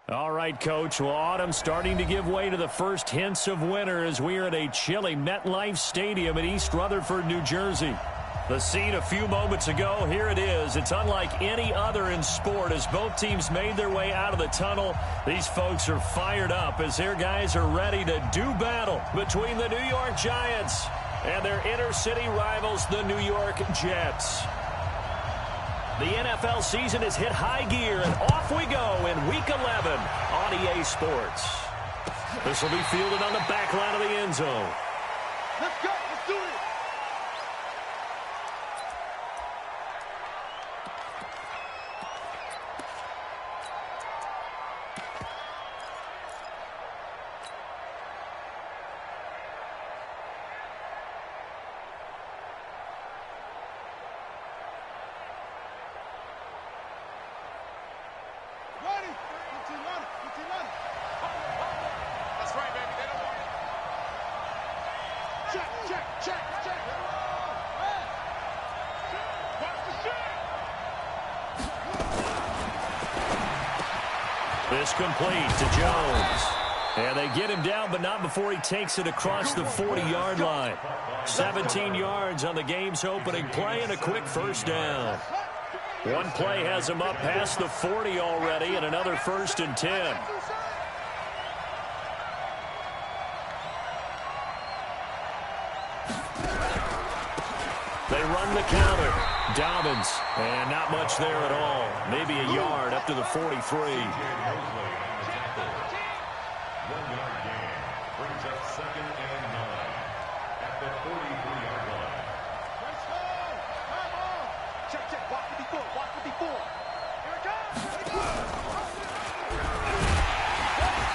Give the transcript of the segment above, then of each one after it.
All right, Coach. Well, autumn starting to give way to the first hints of winter as we are at a chilly MetLife Stadium in East Rutherford, New Jersey. The scene a few moments ago, here it is. It's unlike any other in sport as both teams made their way out of the tunnel. These folks are fired up as their guys are ready to do battle between the New York Giants and their inner-city rivals, the New York Jets. The NFL season has hit high gear, and off we go in Week 11 on EA Sports. This will be fielded on the back line of the end zone. Let's go. Let's do it. This complete to Jones. And they get him down, but not before he takes it across the 40-yard line. 17 yards on the game's opening play and a quick first down. One play has him up past the 40 already and another 1st and 10. They run the counter. Dobbins, and not much there at all. Maybe a yard up to the 43. 1 yard gain brings up 2nd and 9 at the 43-yard line. Check, check. Walk 54. Walk 54. Here it comes.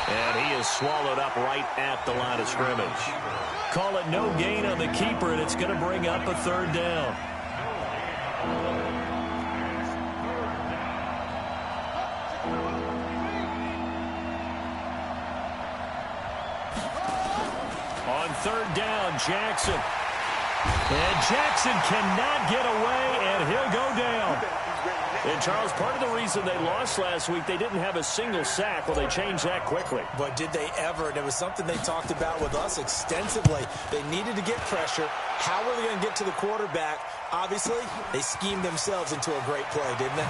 And he is swallowed up right at the line of scrimmage. Call it no gain on the keeper, and it's going to bring up a 3rd down. On 3rd down, Jackson. And Jackson cannot get away, and he'll go down. And, Charles, part of the reason they lost last week, they didn't have a single sack. Well, they changed that quickly. But did they ever? And it was something they talked about with us extensively. They needed to get pressure. How were they going to get to the quarterback? Obviously, they schemed themselves into a great play, didn't they?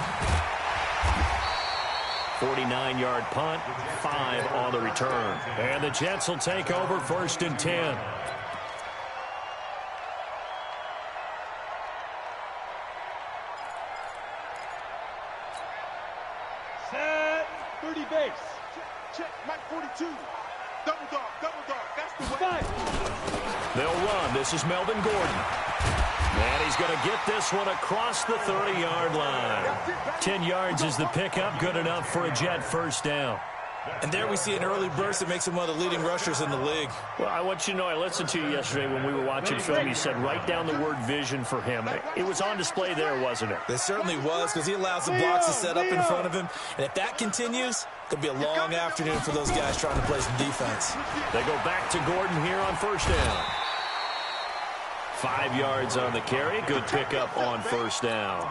49-yard punt, 5 on the return. And the Jets will take over 1st and 10. Set. 30 base. Check. Mike 42. Double dog. Double dog. That's the way. They'll run. This is Melvin Gordon. And he's going to get this one across the 30-yard line. 10 yards is the pickup. Good enough for a Jet 1st down. And there we see an early burst that makes him one of the leading rushers in the league. Well, I want you to know, I listened to you yesterday when we were watching film. You said write down the word vision for him. It was on display there, wasn't it? It certainly was, because he allows the blocks to set up in front of him. And if that continues, it could be a long afternoon for those guys trying to play some defense. They go back to Gordon here on 1st down. 5 yards on the carry. Good pickup on 1st down.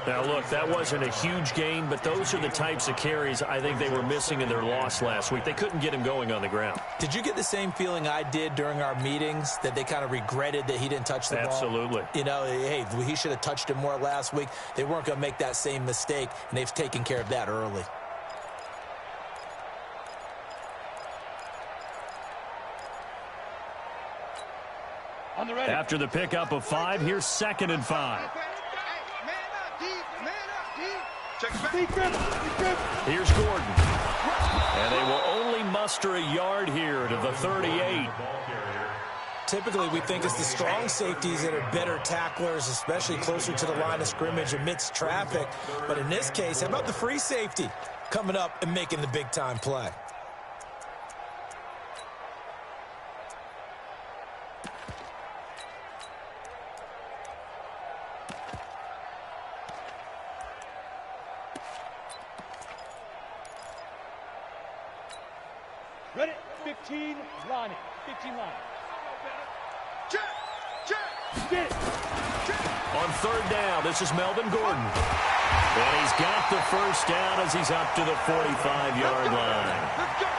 Now, look, that wasn't a huge gain, but those are the types of carries I think they were missing in their loss last week. They couldn't get him going on the ground. Did you get the same feeling I did during our meetings, that they kind of regretted that he didn't touch the ball? Absolutely. You know, hey, he should have touched it more last week. They weren't going to make that same mistake, and they've taken care of that early. After the pickup of 5, here's 2nd and 5. Here's Gordon. And they will only muster a yard here to the 38. Typically, we think it's the strong safeties that are better tacklers, especially closer to the line of scrimmage amidst traffic. But in this case, how about the free safety coming up and making the big-time play? Ready? 15 line it. 15 line. Check. Check. Get it. On On third down, this is Melvin Gordon. And he's got the first down as he's up to the 45-yard line.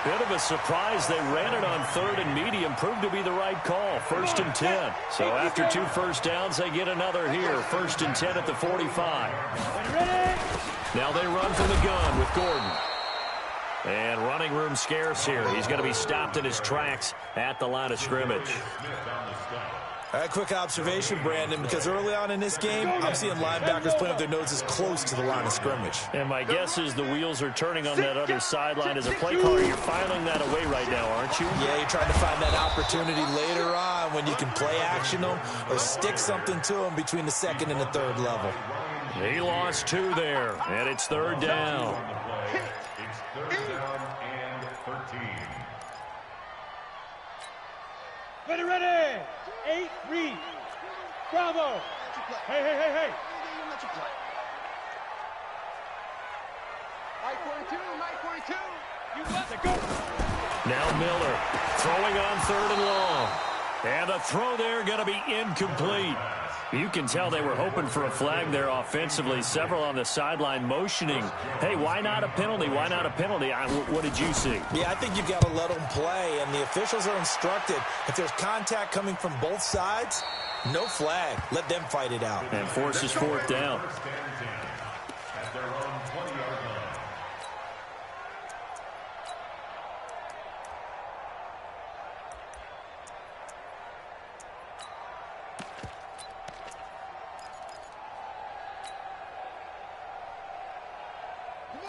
Bit of a surprise. They ran it on third and medium. Proved to be the right call. 1st and 10. So after 2 first downs, they get another here. 1st and 10 at the 45. Now they run from the gun with Gordon. And running room scarce here. He's going to be stopped in his tracks at the line of scrimmage. A quick observation, Brandon, because early on in this game, I'm seeing linebackers playing with their noses close to the line of scrimmage. And my guess is the wheels are turning on that other sideline. As a play caller, you're filing that away right now, aren't you? Yeah, you're trying to find that opportunity later on when you can play action them or stick something to them between the 2nd and the 3rd level. He lost 2 there, and it's 3rd down. Ready. 8, read. Bravo. Hey. Mike 42. You got to go. Now Miller throwing on 3rd and long. And the throw there going to be incomplete. You can tell they were hoping for a flag there offensively. Several on the sideline motioning. Hey, why not a penalty? Why not a penalty? What did you see? Yeah, I think you've got to let them play, and the officials are instructed. If there's contact coming from both sides, no flag. Let them fight it out. And forces 4th down.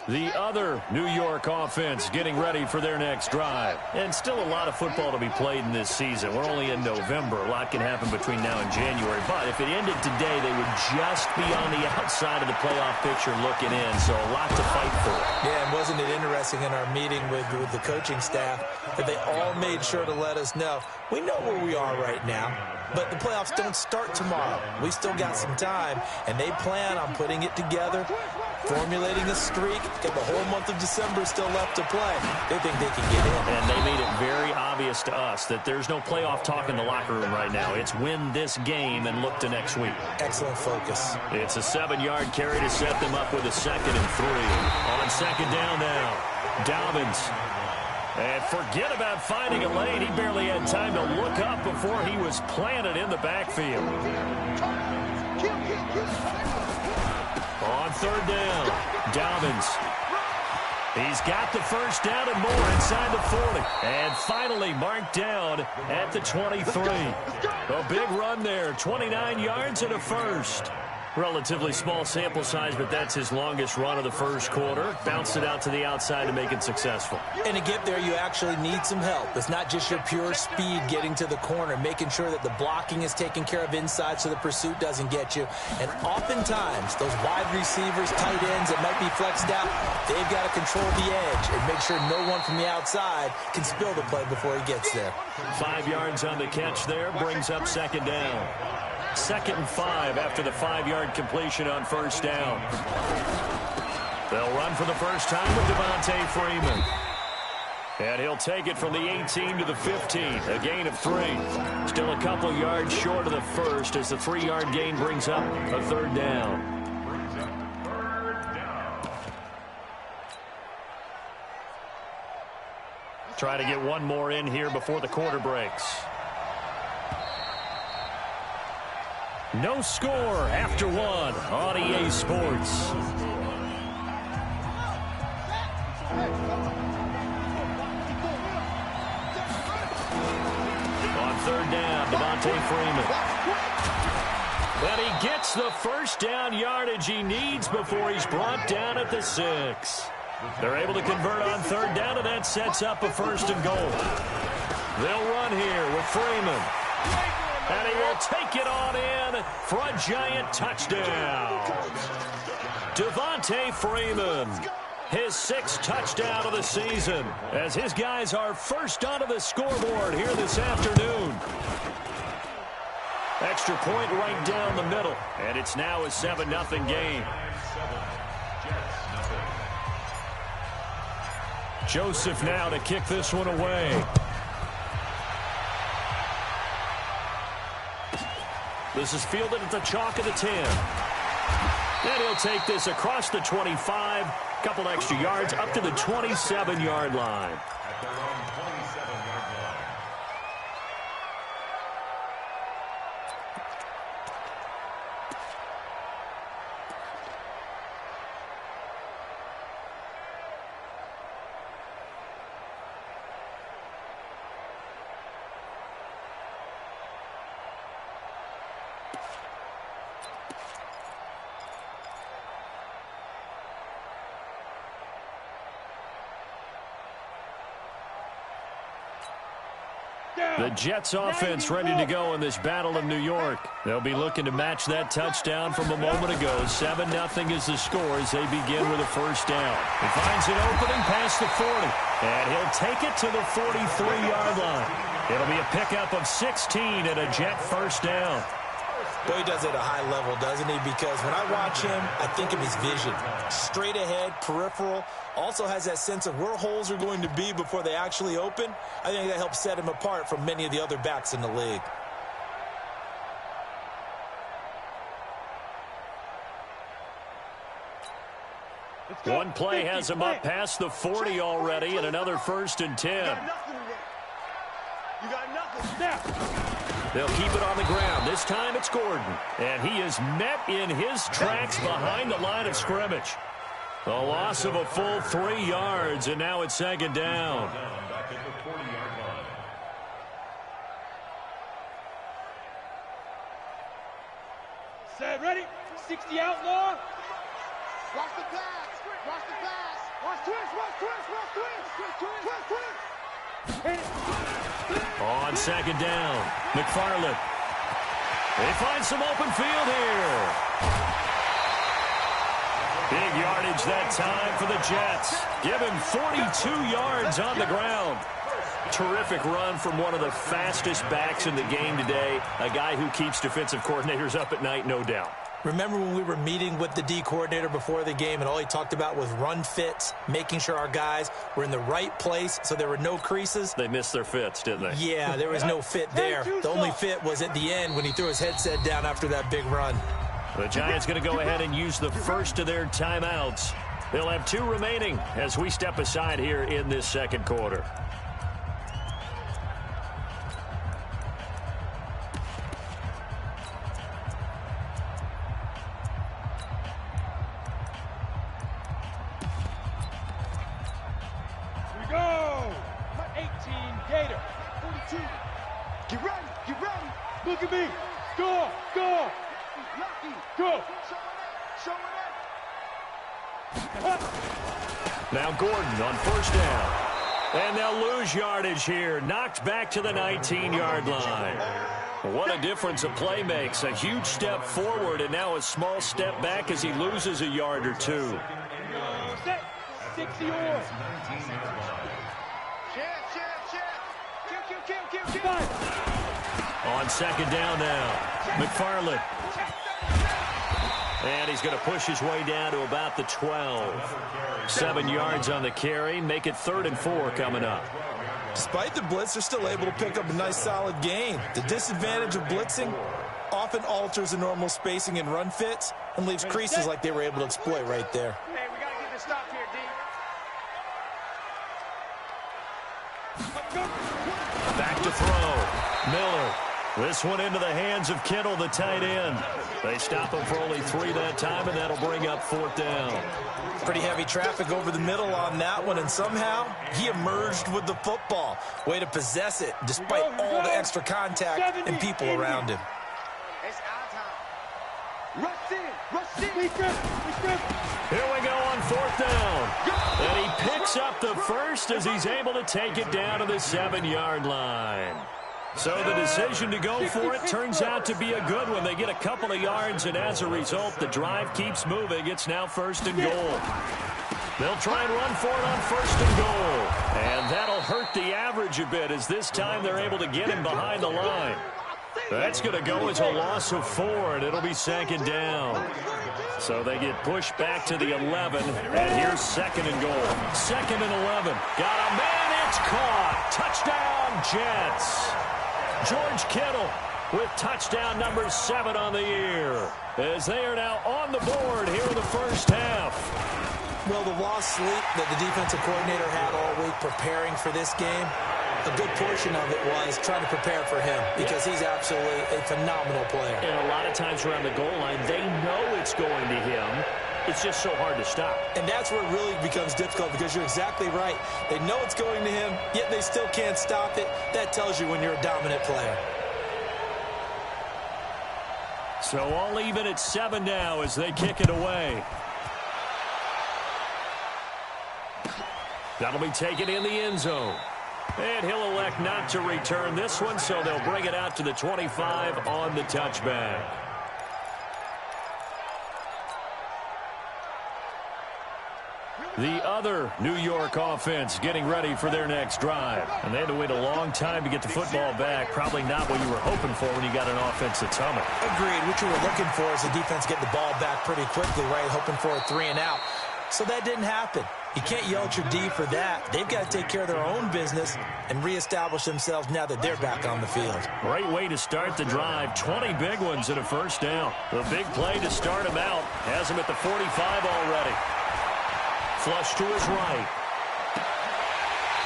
The other New York offense getting ready for their next drive. And still a lot of football to be played in this season. We're only in November. A lot can happen between now and January. But if it ended today, they would just be on the outside of the playoff picture looking in. So a lot to fight for. Yeah, and wasn't it interesting in our meeting with the coaching staff that they all made sure to let us know, we know where we are right now, but the playoffs don't start tomorrow. We still got some time, and they plan on putting it together, formulating a streak. Got the whole month of December still left to play. They think they can get in. And they made it very obvious to us that there's no playoff talk in the locker room right now. It's win this game and look to next week. Excellent focus. It's a 7-yard carry to set them up with a 2nd and 3. On 2nd down now, Dobbins. And forget about finding a lane. He barely had time to look up before he was planted in the backfield. On 3rd down, Dobbins. He's got the first down and more inside the 40. And finally marked down at the 23. A big run there, 29 yards and a first. Relatively small sample size, but that's his longest run of the first quarter. Bounced it out to the outside to make it successful. And to get there, you actually need some help. It's not just your pure speed getting to the corner, making sure that the blocking is taken care of inside so the pursuit doesn't get you. And oftentimes, those wide receivers, tight ends that might be flexed out, they've got to control the edge and make sure no one from the outside can spill the play before he gets there. 5 yards on the catch there, brings up 2nd down. 2nd and 5 after the 5-yard completion on 1st down. They'll run for the first time with Devontae Freeman. And he'll take it from the 18 to the 15, a gain of 3. Still a couple yards short of the first as the 3-yard gain brings up a 3rd down. Try to get one more in here before the quarter breaks. No score after 1 on EA Sports. On 3rd down, Devontae Freeman. But he gets the first down yardage he needs before he's brought down at the 6. They're able to convert on 3rd down, and that sets up a 1st and goal. They'll run here with Freeman. And he will take it on in for a giant touchdown. Devontae Freeman, his 6th touchdown of the season, as his guys are first onto the scoreboard here this afternoon. Extra point right down the middle, and it's now a 7-0 game. Joseph now to kick this one away. This is fielded at the chalk of the 10. And he'll take this across the 25, couple extra yards up to the 27-yard line. The Jets offense ready to go in this battle of New York. They'll be looking to match that touchdown from a moment ago. 7-0 is the score as they begin with a first down. He finds an opening past the 40, and he'll take it to the 43-yard line. It'll be a pickup of 16 and a Jet first down. Boy, he does it at a high level, doesn't he? Because when I watch him, I think of his vision. Straight ahead, peripheral. Also has that sense of where holes are going to be before they actually open. I think that helps set him apart from many of the other backs in the league. One play has him up past the 40 already, and another 1st and 10. You got nothing. Snap. They'll keep it on the ground. This time it's Gordon. And he is met in his tracks behind the line of scrimmage. A loss of a full 3 yards, and now it's 2nd down. Set, ready? 60 outlaw. Watch the pass. Watch the pass. Watch twist. Watch twist. Watch twist. Twist, twist, twist. On 2nd down, McFarland. They find some open field here. Big yardage that time for the Jets. Give him 42 yards on the ground. Terrific run from one of the fastest backs in the game today. A guy who keeps defensive coordinators up at night, no doubt. Remember when we were meeting with the D coordinator before the game and all he talked about was run fits, making sure our guys were in the right place so there were no creases? They missed their fits, didn't they? Yeah, there was no fit there. The only fit was at the end when he threw his headset down after that big run. The Giants going to go ahead and use the first of their timeouts. They'll have 2 remaining as we step aside here in this 2nd quarter. Look at me. Go. Go. Go. Now Gordon on 1st down. And they'll lose yardage here. Knocked back to the 19-yard line. What a difference a play makes. A huge step forward and now a small step back as he loses a yard or 2. Set. 60 or. Kill. On 2nd down now, McFarland. And he's going to push his way down to about the 12. 7 yards on the carry. Make it 3rd and 4 coming up. Despite the blitz, they're still able to pick up a nice, solid gain. The disadvantage of blitzing often alters the normal spacing and run fits and leaves creases like they were able to exploit right there. Hey, we got to get this stop here, D. Back to throw. Miller. This one into the hands of Kittle, the tight end. They stop him for only 3 that time, and that'll bring up 4th down. Pretty heavy traffic over the middle on that one, and somehow he emerged with the football. Way to possess it, despite all the extra contact and people around him. It's our time. Rush in. Here we go on 4th down. And he picks up the first as he's able to take it down to the 7-yard line. So the decision to go for it turns out to be a good one. They get a couple of yards, and as a result, the drive keeps moving. It's now 1st and goal. They'll try and run for it on 1st and goal. And that'll hurt the average a bit as this time they're able to get him behind the line. That's going to go as a loss of 4, and it'll be 2nd down. So they get pushed back to the 11, and here's 2nd and goal. 2nd and 11. Got a man, it's caught. Touchdown, Jets. George Kittle with touchdown number 7 on the year, as they are now on the board here in the first half. Well, the lost sleep that the defensive coordinator had all week preparing for this game, a good portion of it was trying to prepare for him because he's absolutely a phenomenal player. And a lot of times around the goal line, they know it's going to him. It's just so hard to stop. And that's where it really becomes difficult because you're exactly right. They know it's going to him, yet they still can't stop it. That tells you when you're a dominant player. So all even at 7 now as they kick it away. That'll be taken in the end zone. And he'll elect not to return this one, so they'll bring it out to the 25 on the touchback. The other New York offense getting ready for their next drive. And they had to wait a long time to get the football back. Probably not what you were hoping for when you got an offense that's humming. Agreed. What you were looking for is the defense getting the ball back pretty quickly, right? Hoping for a 3 and out. So that didn't happen. You can't yell at your D for that. They've got to take care of their own business and reestablish themselves now that they're back on the field. Great way to start the drive. 20 big ones and a first down. The big play to start him out. Has him at the 45 already. Flush to his right.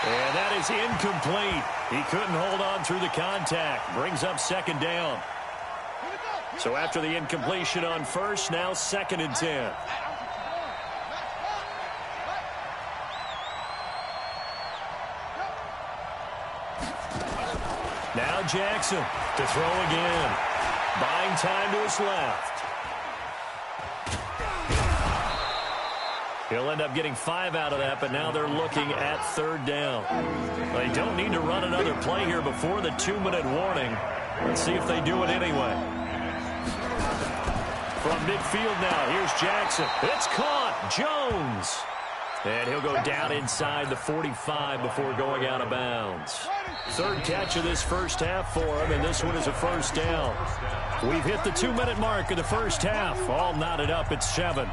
And that is incomplete. He couldn't hold on through the contact. Brings up second down. So after the incompletion on first, now 2nd and 10. Now Jackson to throw again. Buying time to his left. He'll end up getting 5 out of that, but now they're looking at 3rd down. They don't need to run another play here before the 2-minute warning. Let's see if they do it anyway. From midfield now, here's Jackson. It's caught. Jones. And he'll go down inside the 45 before going out of bounds. 3rd catch of this first half for him, and this one is a first down. We've hit the 2-minute mark of the first half. All knotted up at 7.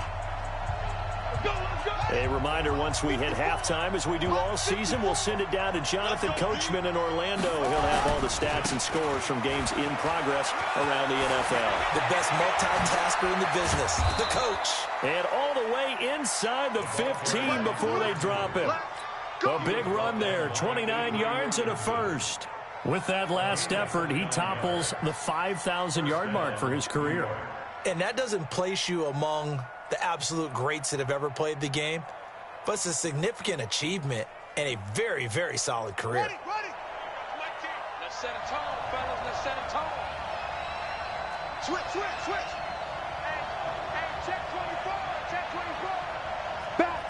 A reminder, once we hit halftime, as we do all season, we'll send it down to Jonathan Coachman in Orlando. He'll have all the stats and scores from games in progress around the NFL. The best multitasker in the business, the coach. And all the way inside the 15 before they drop him. A big run there, 29 yards and a first. With that last effort, he topples the 5,000-yard mark for his career. And that doesn't place you among the absolute greats that have ever played the game, but it's a significant achievement and a very, very solid career. Ready. Let's set a tone, fellas. Let's set a tone. Switch. Hey, check 24. Check 24. Back.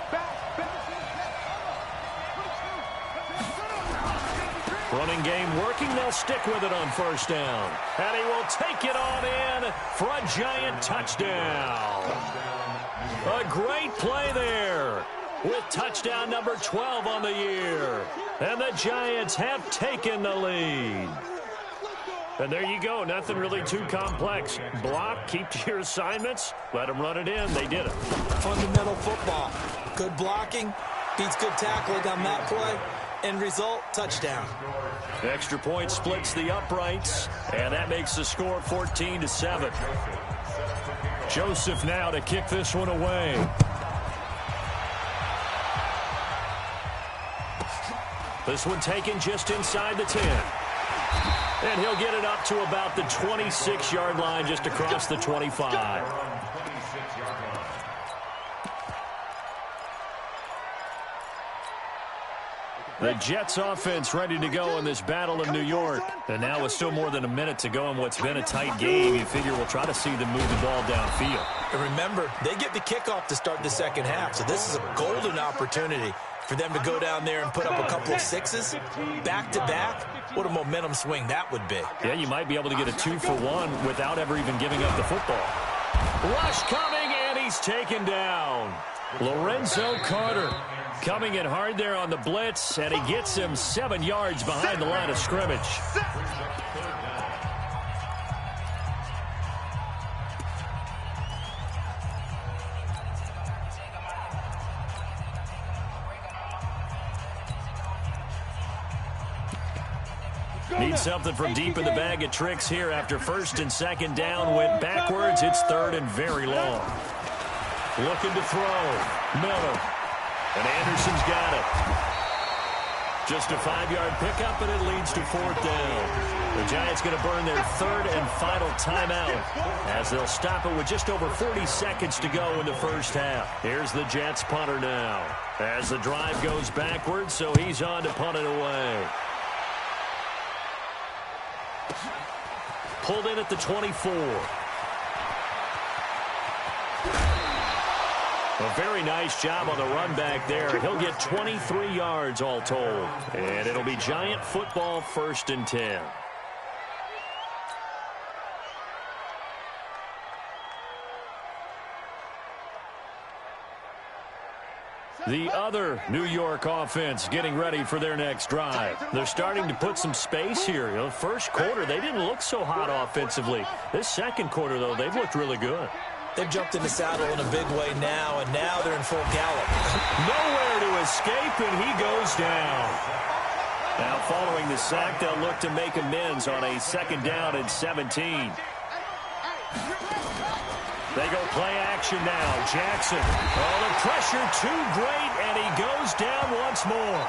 Running game working. They'll stick with it on first down. And he will take it on in for a giant touchdown. A great play there with touchdown number 12 on the year. And the Giants have taken the lead. And there you go. Nothing really too complex. Block, keep to your assignments, let them run it in. They did it. Fundamental football. Good blocking beats good tackling on that play. End result, touchdown. The extra point splits the uprights, and that makes the score 14-7. Joseph now to kick this one away. This one taken just inside the 10. And he'll get it up to about the 26-yard line, just across the 25. The Jets offense ready to go in this Battle of New York. And now with still more than a minute to go in what's been a tight game, you figure we'll try to see them move the ball downfield. And remember, they get the kickoff to start the second half, so this is a golden opportunity for them to go down there and put up a couple of sixes back-to-back. What a momentum swing that would be. Yeah, you might be able to get a 2-for-1 without ever even giving up the football. Rush coming, and he's taken down. Lorenzo Carter coming in hard there on the blitz, and he gets him 7 yards behind the line of scrimmage. Need something from deep in the bag of tricks here after first and second down went backwards. It's third and very long. Looking to throw. Miller. And Anderson's got it. Just a 5-yard pickup, and it leads to fourth down. The Giants going to burn their third and final timeout as they'll stop it with just over 40 seconds to go in the first half. Here's the Jets punter now as the drive goes backwards, so he's on to punt it away. Pulled in at the 24. A very nice job on the run back there. He'll get 23 yards all told. And it'll be Giant football, 1st and 10. The other New York offense getting ready for their next drive. They're starting to put some space here. You know, first quarter, they didn't look so hot offensively. This second quarter, though, they've looked really good. They've jumped in the saddle in a big way now, and now they're in full gallop. Nowhere to escape, and he goes down. Now, following the sack, they'll look to make amends on a 2nd down and 17. They go play action now. Jackson. Oh, the pressure too great, and he goes down once more.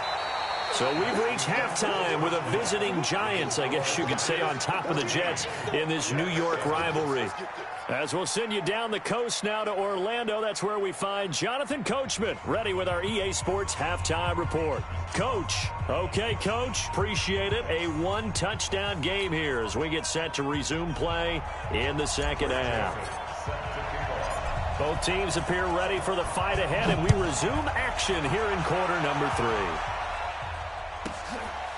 So we've reached halftime with a visiting Giants, I guess you could say, on top of the Jets in this New York rivalry. As we'll send you down the coast now to Orlando, that's where we find Jonathan Coachman, ready with our EA Sports Halftime Report. Coach. Okay, Coach. Appreciate it. A 1-touchdown game here as we get set to resume play in the second half. Both teams appear ready for the fight ahead, and we resume action here in quarter number 3.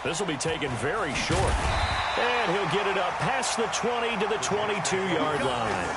This will be taken very short. And he'll get it up past the 20 to the 22-yard line.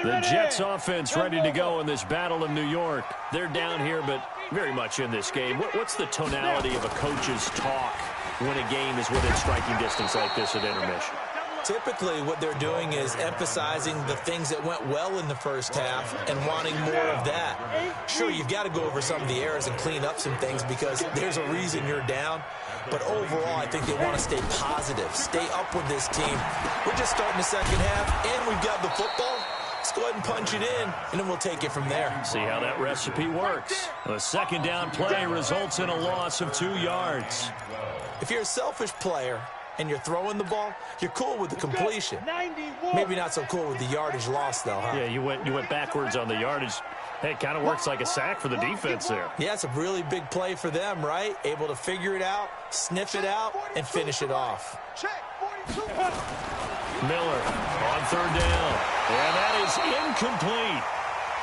The Jets offense ready to go in this battle in New York. They're down here, but very much in this game. What's the tonality of a coach's talk when a game is within striking distance like this at intermission? Typically, what they're doing is emphasizing the things that went well in the first half and wanting more of that. Sure, you've got to go over some of the errors and clean up some things because there's a reason you're down. But overall, I think they want to stay positive, stay up with this team. We're just starting the second half, and we've got the football. Let's go ahead and punch it in, and then we'll take it from there. See how that recipe works. A 2nd down play results in a loss of 2 yards. If you're a selfish player and you're throwing the ball, you're cool with the completion. Maybe not so cool with the yardage loss, though, huh? Yeah, you went backwards on the yardage. Hey, it kind of works like a sack for the defense there. Yeah, it's a really big play for them, right? Able to figure it out, sniff it out, and finish it off. Miller on 3rd down. And that is incomplete.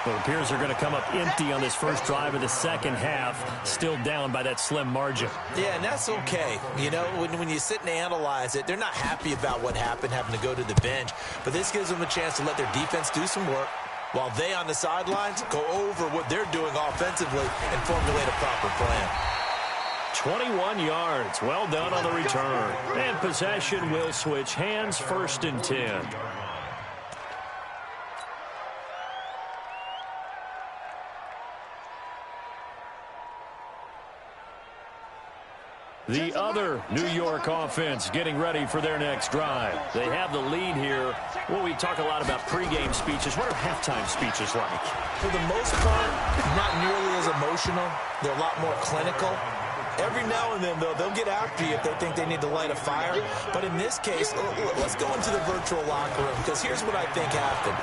Well, it appears they're going to come up empty on this first drive of the second half, still down by that slim margin. Yeah, and that's okay. You know, when you sit and analyze it, they're not happy about what happened, having to go to the bench. But this gives them a chance to let their defense do some work while they on the sidelines go over what they're doing offensively and formulate a proper plan. 21 yards. Well done on the return. And possession will switch hands, 1st and 10. The other New York offense getting ready for their next drive. They have the lead here. Well, we talk a lot about pregame speeches. What are halftime speeches like? For the most part, not nearly as emotional. They're a lot more clinical. Every now and then, though, they'll get after you if they think they need to light a fire. But in this case, let's go into the virtual locker room, because here's what I think happened.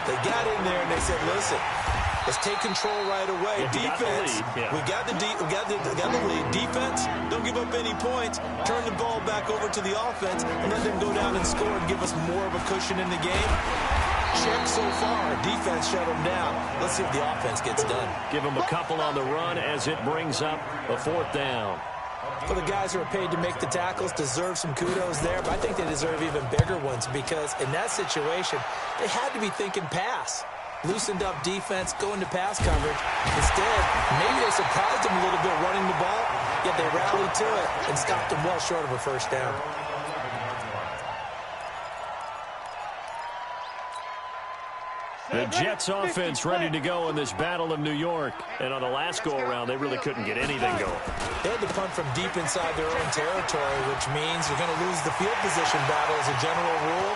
They got in there and they said, listen, let's take control right away. Defense, we got the lead. Defense, don't give up any points. Turn the ball back over to the offense and let them go down and score and give us more of a cushion in the game. Check so far. Defense shut them down. Let's see if the offense gets done. Give them a couple on the run as it brings up a 4th down. For the guys who are paid to make the tackles, deserve some kudos there, but I think they deserve even bigger ones because in that situation, they had to be thinking pass. Loosened up defense, going to pass coverage. Instead, maybe they surprised them a little bit running the ball. Yet they rallied to it and stopped them well short of a first down. The Jets offense ready to go in this Battle of New York. And on the last go-around, they really couldn't get anything going. They had to punt from deep inside their own territory, which means you're going to lose the field position battle as a general rule.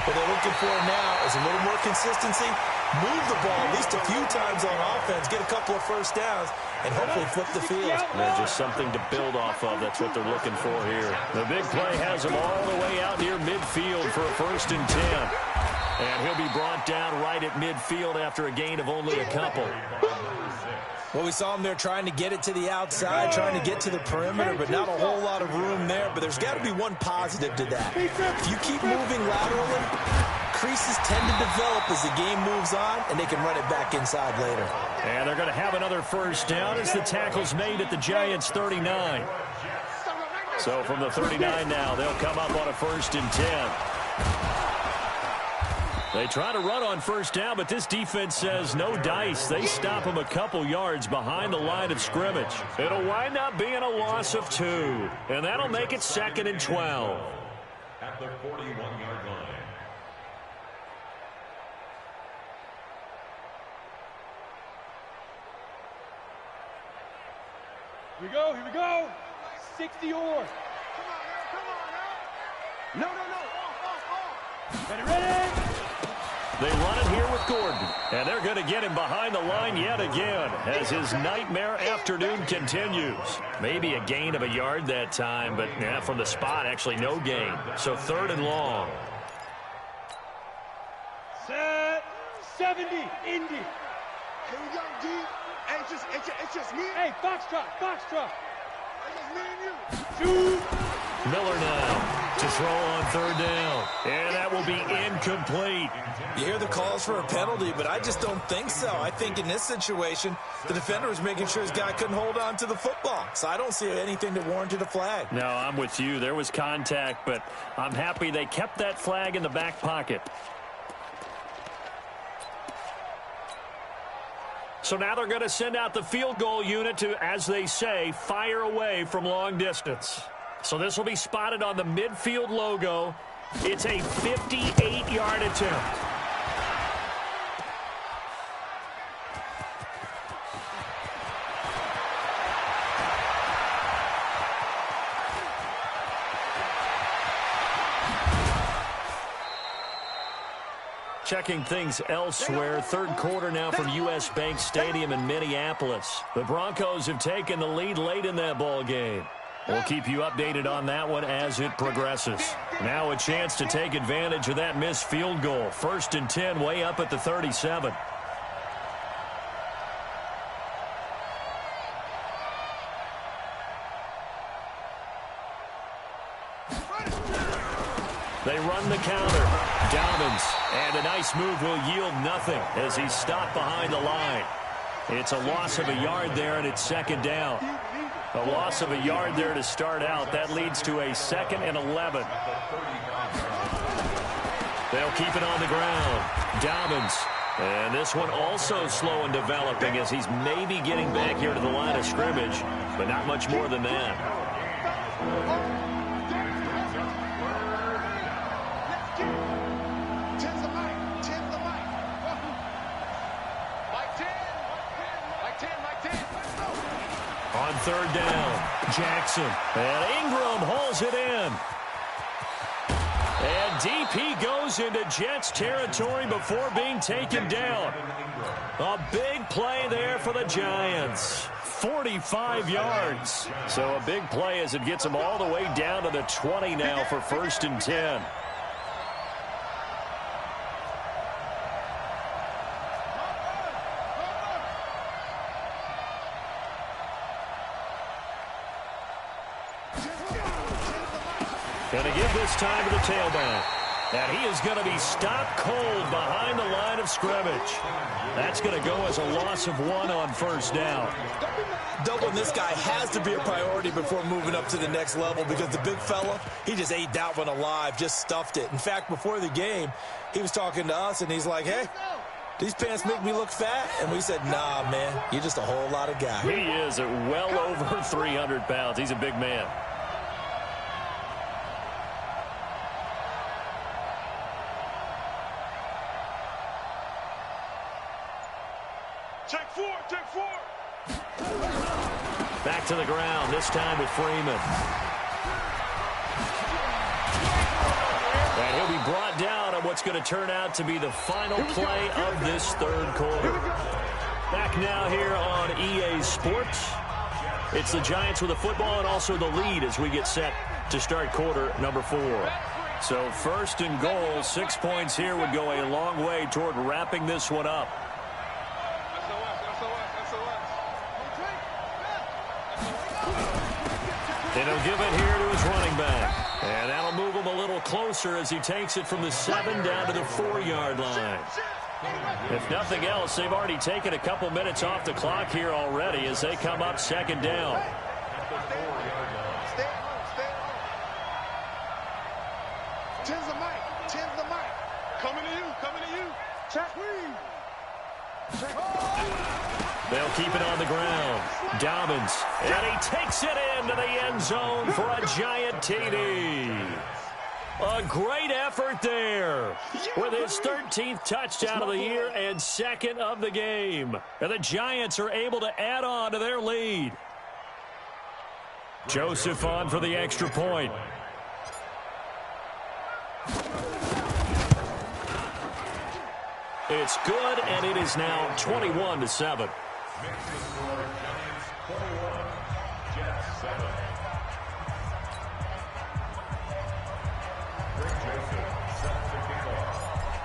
What they're looking for now is a little more consistency, move the ball at least a few times on offense, get a couple of first downs, and hopefully flip the field. Yeah, just something to build off of. That's what they're looking for here. The big play has them all the way out near midfield for a 1st and 10. And he'll be brought down right at midfield after a gain of only a couple. Well, we saw him there trying to get it to the outside, trying to get to the perimeter, but not a whole lot of room there. But there's got to be one positive to that. If you keep moving laterally, creases tend to develop as the game moves on, and they can run it back inside later. And they're going to have another first down as the tackle's made at the Giants' 39. So from the 39 now, they'll come up on a 1st and 10. They try to run on first down, but this defense says no dice. They stop them a couple yards behind the line of scrimmage. It'll wind up being a loss of 2, and that'll make it 2nd and 12. At the 41-yard line. Here we go, here we go. 60 or. Come on now. No. Ready. They run it here with Gordon, and they're going to get him behind the line yet again as his nightmare afternoon continues. Maybe a gain of a yard that time, but from the spot, actually no gain. So 3rd and long. Set. 70, Indy. Here we go, D. Hey, it's just me. Hey, Foxtrot. It's just me and you. Shoot. Miller now to throw on 3rd down. And that will be incomplete. You hear the calls for a penalty, but I just don't think so. I think in this situation, the defender was making sure his guy couldn't hold on to the football. So I don't see anything that warranted a flag. No, I'm with you. There was contact, but I'm happy they kept that flag in the back pocket. So now they're going to send out the field goal unit to, as they say, fire away from long distance. So this will be spotted on the midfield logo. It's a 58-yard attempt. Checking things elsewhere. 3rd quarter now from U.S. Bank Stadium in Minneapolis. The Broncos have taken the lead late in that ball game. We'll keep you updated on that one as it progresses. Now a chance to take advantage of that missed field goal. 1st and 10 way up at the 37. They run the counter. Dobbins, and a nice move will yield nothing as he's stopped behind the line. It's a loss of a yard there, and it's 2nd down. A loss of a yard there to start out. That leads to a 2nd and 11. They'll keep it on the ground. Dobbins. And this one also slow in developing as he's maybe getting back here to the line of scrimmage, but not much more than that. On 3rd down, Jackson. And Ingram hauls it in. And DP goes into Jets territory before being taken down. A big play there for the Giants. 45 yards. So a big play as it gets them all the way down to the 20 now for 1st and 10. Going to give this time to the tailback. And he is going to be stopped cold behind the line of scrimmage. That's going to go as a loss of 1 on 1st down. Doubling this guy has to be a priority before moving up to the next level because the big fella, he just ate that one alive, just stuffed it. In fact, before the game, he was talking to us, and he's like, hey, These pants make me look fat. And we said, nah, man, you're just a whole lot of guy. He is at well over 300 pounds. He's a big man. Take four. Back to the ground, this time with Freeman. And he'll be brought down on what's going to turn out to be the final play of this third quarter. Back now here on EA Sports. It's the Giants with the football and also the lead as we get set to start quarter number 4. So first and goal, 6 points here would go a long way toward wrapping this one up. And he'll give it here to his running back. And that'll move him a little closer as he takes it from the 7 down to the 4-yard line. If nothing else, they've already taken a couple minutes off the clock here already as they come up second down. Tens the mic. Coming to you. Check. They'll keep it on the ground. Dobbins, and he takes it into the end zone for a Giant TD. A great effort there with his 13th touchdown of the year and second of the game. And the Giants are able to add on to their lead. Joseph on for the extra point. It's good, and it is now 21-7.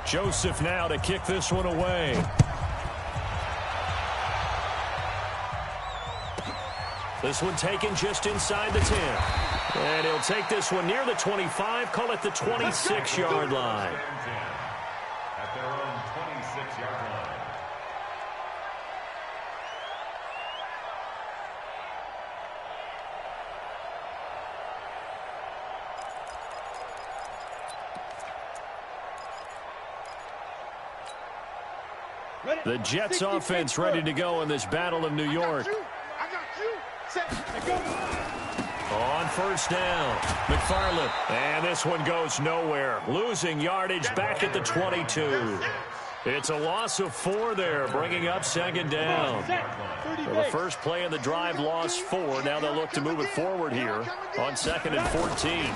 Joseph now to kick this one away. This one taken just inside the 10. And he'll take this one near the 25, call it the 26-yard line. At their own 26-yard line. The Jets offense ready to go in this Battle of New York. I got you. Set. Go. On first down, McFarland. And this one goes nowhere. Losing yardage back at the 22. It's a loss of 4 there, bringing up second down. Well, the first play of the drive lost 4. Now they'll look to move it forward here on 2nd and 14.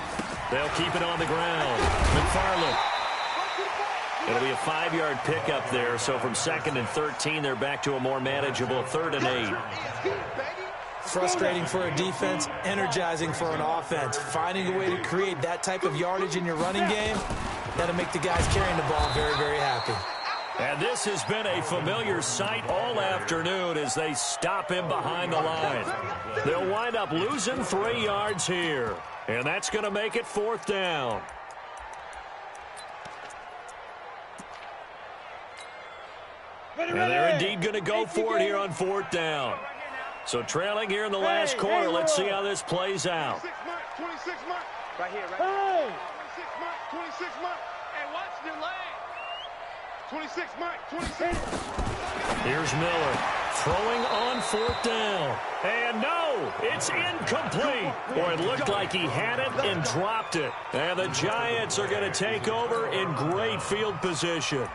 They'll keep it on the ground. McFarland. It'll be a 5-yard pickup there, so from 2nd and 13, they're back to a more manageable 3rd and 8. Frustrating for a defense, energizing for an offense. Finding a way to create that type of yardage in your running game, that'll make the guys carrying the ball very, very happy. And this has been a familiar sight all afternoon as they stop him behind the line. They'll wind up losing 3 yards here, and that's going to make it 4th down. And they're indeed going to go for it here on 4th down. So trailing here in the last quarter, let's see how this plays out. 26 mark. Right here, right Hey. 26 mark. Hey, watch the lane. 26 mark. 26. Here's Miller throwing on 4th down. And no, it's incomplete. Boy, it looked like he had it and dropped it. And the Giants are going to take over in great field position.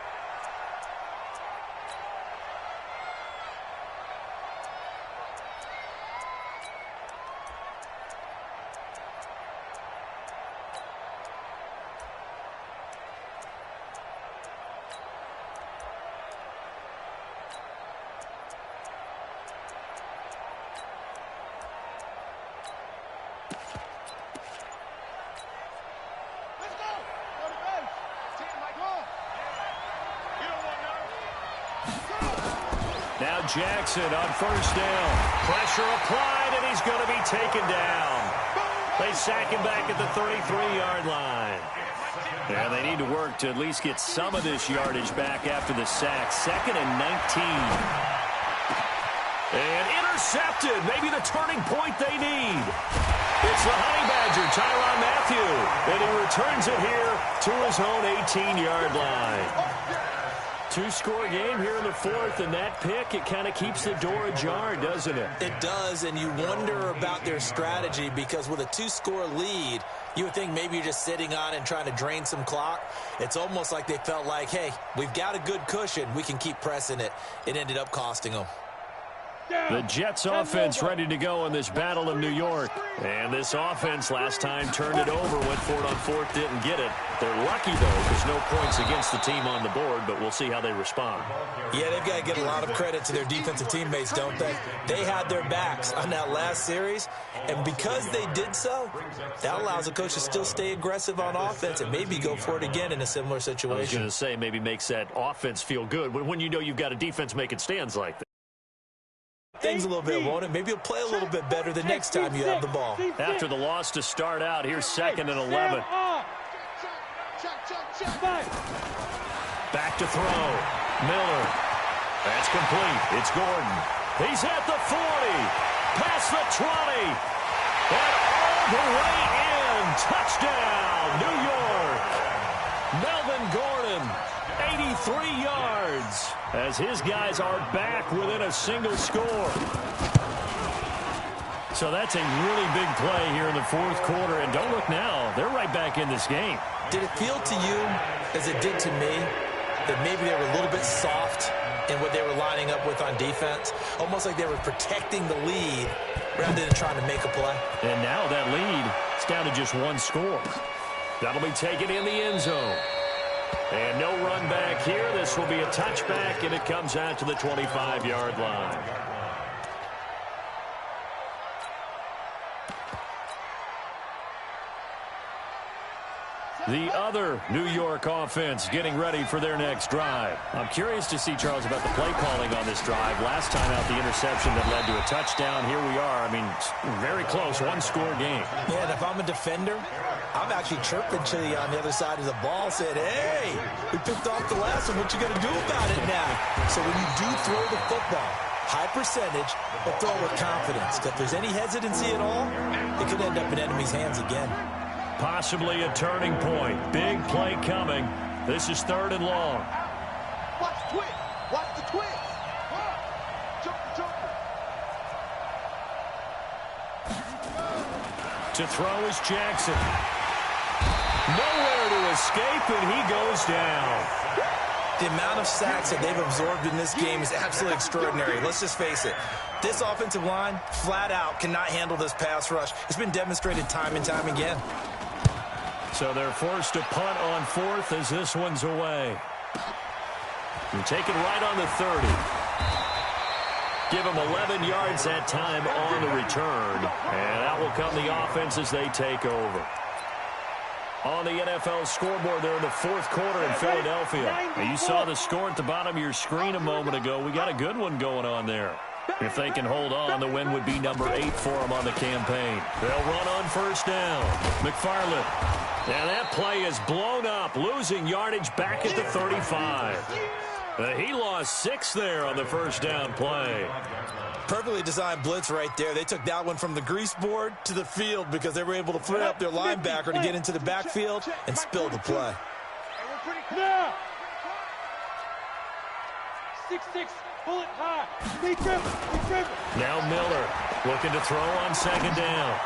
Now Jackson on first down. Pressure applied, and he's going to be taken down. They sack him back at the 33-yard line. Yeah, they need to work to at least get some of this yardage back after the sack. 2nd and 19. And intercepted. Maybe the turning point they need. It's the Honey Badger, Tyrann Mathieu. And he returns it here to his own 18-yard line. two-score game here in the fourth, and that pick, it kind of keeps the door ajar, doesn't it? It does, and you wonder about their strategy because with a two-score lead, you would think maybe you're just sitting on it and trying to drain some clock. It's almost like they felt like, hey, we've got a good cushion. We can keep pressing it. It ended up costing them. The Jets offense ready to go in this battle of New York. And this offense last time turned it over, went for it on fourth, didn't get it. They're lucky, though, because no points against the team on the board, but we'll see how they respond. Yeah, they've got to get a lot of credit to their defensive teammates, don't they? They had their backs on that last series, and because they did so, that allows the coach to still stay aggressive on offense and maybe go for it again in a similar situation. I was going to say, maybe makes that offense feel good when you know you've got a defense making stands like that. Things a little bit, won't it? Maybe you'll play a little bit better the next time you have the ball. After the loss to start out, here's 2nd and 11. Back to throw. Miller. That's complete. It's Gordon. He's at the 40. Past the 20. And all the way in. Touchdown, New York. Melvin Gordon, 83 yards. As his guys are back within a single score. So that's a really big play here in the fourth quarter. And don't look now, they're right back in this game. Did it feel to you, as it did to me, that maybe they were a little bit soft in what they were lining up with on defense? Almost like they were protecting the lead rather than trying to make a play. And now that lead is down to just one score. That'll be taken in the end zone. And no run back here. This will be a touchback, and it comes out to the 25-yard line. The other New York offense getting ready for their next drive. I'm curious to see, Charles, about the play calling on this drive. Last time out, the interception that led to a touchdown. Here we are. I mean, very close, one-score game. Yeah, and if I'm a defender, I'm actually chirping to you on the other side of the ball, saying, hey, we picked off the last one. What you going to do about it now? So when you do throw the football, high percentage, but throw it with confidence. Because if there's any hesitancy at all, it could end up in enemy's hands again. Possibly a turning point. Big play coming. This is 3rd and long. Watch the twist. Watch the twist. Jumper. To throw is Jackson. Nowhere to escape, and he goes down. The amount of sacks that they've absorbed in this game is absolutely extraordinary. Let's just face it. This offensive line, flat out, cannot handle this pass rush. It's been demonstrated time and time again. So they're forced to punt on 4th as this one's away. You take it right on the 30. Give them 11 yards that time on the return. And out will come the offense as they take over. On the NFL scoreboard, they're in the fourth quarter in Philadelphia. Now, you saw the score at the bottom of your screen a moment ago. We got a good one going on there. If they can hold on, the win would be number 8 for them on the campaign. They'll run on first down. McFarland. And that play is blown up, losing yardage back at the 35. He lost 6 there on the first down play. Perfectly designed blitz right there. They took that one from the grease board to the field because they were able to free up their linebacker to get into the backfield and spill the play. Now, 6'6", bullet high. Be careful. Now Miller looking to throw on 2nd down.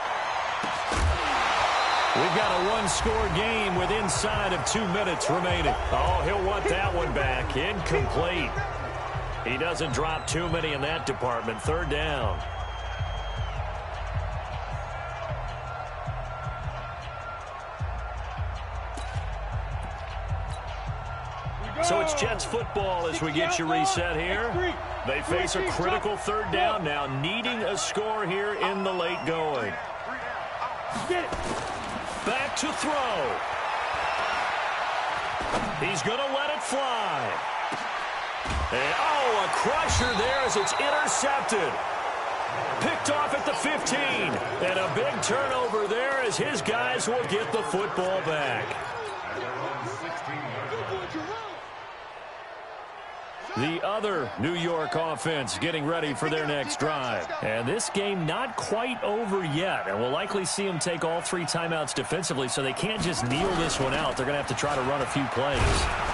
We've got a one-score game with inside of 2 minutes remaining. Oh, he'll want that one back. Incomplete. He doesn't drop too many in that department. 3rd down. So it's Jets football as we get you reset here. They face a critical 3rd down now, needing a score here in the late going. Get it. Back to throw. He's going to let it fly. And, a crusher there as it's intercepted. Picked off at the 15. And a big turnover there as his guys will get the football back. The other New York offense getting ready for their next drive. And this game not quite over yet. And we'll likely see them take all 3 timeouts defensively, so they can't just kneel this one out. They're going to have to try to run a few plays.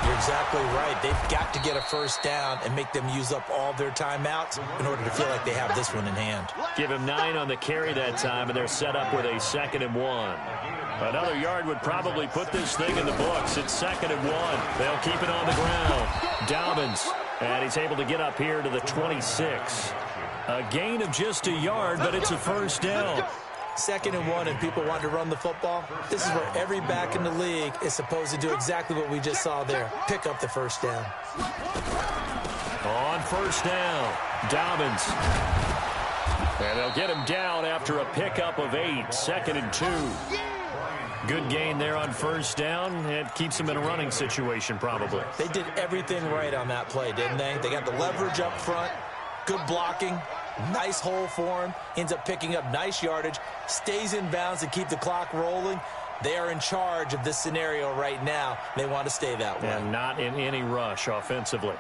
You're exactly right. They've got to get a first down and make them use up all their timeouts in order to feel like they have this one in hand. Give him 9 on the carry that time, and they're set up with a 2nd and 1. Another yard would probably put this thing in the books. It's 2nd and 1. They'll keep it on the ground. Dobbins, and he's able to get up here to the 26. A gain of just a yard, but it's a first down. 2nd and 1, and people want to run the football. This is where every back in the league is supposed to do exactly what we just saw there. Pick up the first down. On first down, Dobbins. And they'll get him down after a pickup of 8. 2nd and 2. Good gain there on first down. It keeps them in a running situation probably. They did everything right on that play, didn't they? They got the leverage up front, good blocking, nice hole for him, ends up picking up nice yardage, stays in bounds to keep the clock rolling. They are in charge of this scenario right now. They want to stay that way. And not in any rush offensively.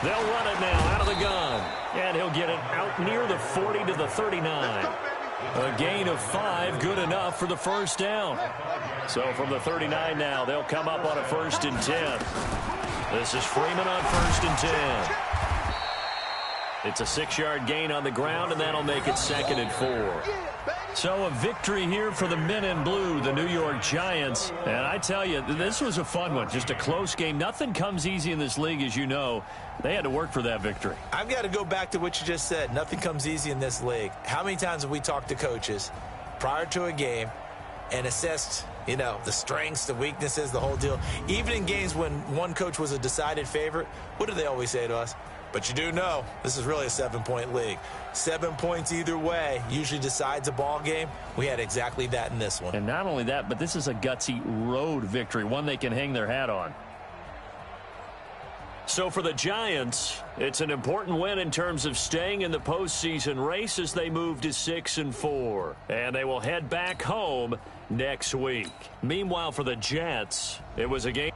They'll run it now out of the gun. And he'll get it out near the 40 to the 39. A gain of 5, good enough for the first down. So from the 39 now, they'll come up on a 1st and 10. This is Freeman on 1st and 10. It's a 6-yard gain on the ground, and that'll make it 2nd and 4. So a victory here for the men in blue, the New York Giants. And I tell you, this was a fun one, just a close game. Nothing comes easy in this league, as you know. They had to work for that victory. I've got to go back to what you just said. Nothing comes easy in this league. How many times have we talked to coaches prior to a game and assessed, you know, the strengths, the weaknesses, the whole deal? Even in games when one coach was a decided favorite, what do they always say to us? But you do know this is really a 7-point league. 7 points either way usually decides a ball game. We had exactly that in this one. And not only that, but this is a gutsy road victory, one they can hang their hat on. So for the Giants, it's an important win in terms of staying in the postseason race as they move to 6 and 4. And they will head back home next week. Meanwhile, for the Jets, it was a game.